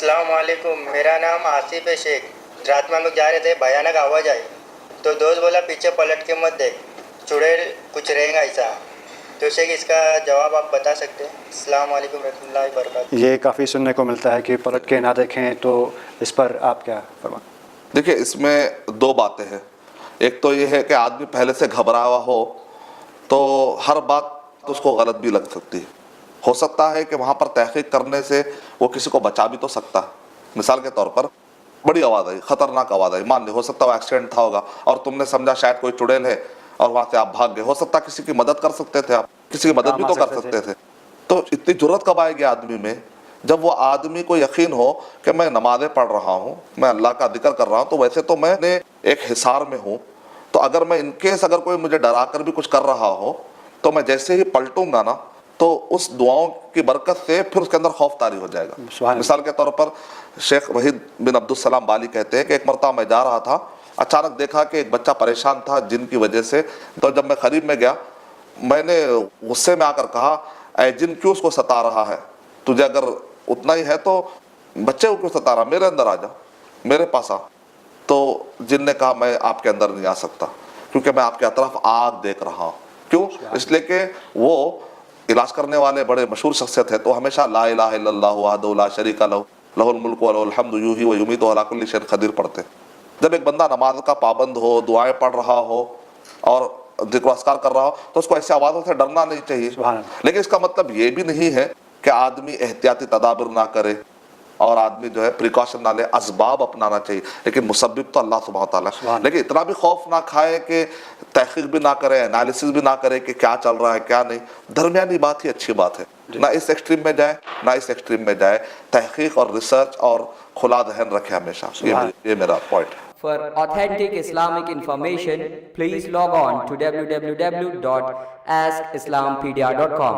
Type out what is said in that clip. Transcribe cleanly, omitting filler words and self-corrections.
السلام علیکم. میرا نام آصف ہے شیخ. رات میں ہم لوگ جا رہے تھے, بھیانک آواز آئی تو دوست بولا پیچھے پلٹ کے مت دیکھ, چڑیل کچھ رہیں گا ایسا. تو شیخ اس کا جواب آپ بتا سکتے ہیں؟ السلام علیکم ورحمۃ اللہ وبرکاتہ. یہ کافی سننے کو ملتا ہے کہ پلٹ کے نہ دیکھیں, تو اس پر آپ کیا فرمائیں؟ دیکھیں, اس میں دو باتیں ہیں. ایک تو یہ ہے کہ آدمی پہلے سے گھبرا ہوا ہو تو ہر بات اس کو غلط بھی لگ سکتی ہے. ہو سکتا ہے کہ وہاں پر تحقیق کرنے سے وہ کسی کو بچا بھی تو سکتا ہے. مثال کے طور پر بڑی آواز آئی, خطرناک آواز آئی, مان لی ہو سکتا ہے وہ ایکسیڈنٹ تھا ہوگا اور تم نے سمجھا شاید کوئی چڑیل ہے اور وہاں سے آپ بھاگ گئے. ہو سکتا ہے کسی کی مدد کر سکتے تھے, آپ کسی کی مدد بھی تو کر سکتے تھے. تو اتنی جرت کب آئے گی آدمی میں؟ جب وہ آدمی کو یقین ہو کہ میں نمازیں پڑھ رہا ہوں, میں اللہ کا ذکر کر رہا ہوں, تو ویسے تو میں نے ایک حصار میں ہوں, تو اگر میں ان کیس اگر کوئی مجھے ڈرا کر بھی کچھ کر رہا ہو تو میں جیسے ہی پلٹوں گا نا تو اس دعاؤں کی برکت سے پھر اس کے اندر خوف طاری ہو جائے گا. مثال کے طور پر شیخ وحید بن عبدالسلام بالی کہتے ہیں کہ ایک مرتبہ میں جا رہا تھا, اچانک دیکھا کہ ایک بچہ پریشان تھا جن کی وجہ سے. تو جب میں قریب میں گیا, میں نے غصے میں آ کر کہا, اے جن کیوں اس کو ستا رہا ہے؟ تجھے اگر اتنا ہی ہے تو بچے کو کیوں ستا رہا, میرے اندر آ جا, میرے پاس آ. تو جن نے کہا میں آپ کے اندر نہیں آ سکتا کیونکہ میں آپ کے اطراف آگ دیکھ رہا ہوں. کیوں؟ اس لیے کہ وہ علاج کرنے والے بڑے مشہور شخصیت ہے, تو ہمیشہ لا الہ الا اللہ وحدہ لا شریک لہ لہ الملک ولہ الحمد یحیی و یمیت وعلی کل شیء قدیر پڑھتے. جب ایک بندہ نماز کا پابند ہو, دعائیں پڑھ رہا ہو اور ذکر و اذکار کر رہا ہو تو اس کو ایسی آوازوں سے ڈرنا نہیں چاہیے. لیکن اس کا مطلب یہ بھی نہیں ہے کہ آدمی احتیاطی تدابیر نہ کرے اور آدمی جو ہے پریکاشن نہ لے. اسباب اپنانا چاہیے, لیکن مسبب تو اللہ سبحانہ تعالیٰ ہے. لیکن اتنا بھی خوف نہ کھائے کہ تحقیق بھی نہ کرے, انالیسس بھی نہ کرے کہ کیا چل رہا ہے کیا نہیں. درمیانی بات ہی اچھی بات ہے, نہ اس ایکسٹریم میں جائے نہ اس ایکسٹریم میں جائے. تحقیق اور ریسرچ اور کھلا ذہن رکھے ہمیشہ. یہ میرا پوائنٹ ہے. For authentic Islamic information, please log on to www.askislampedia.com.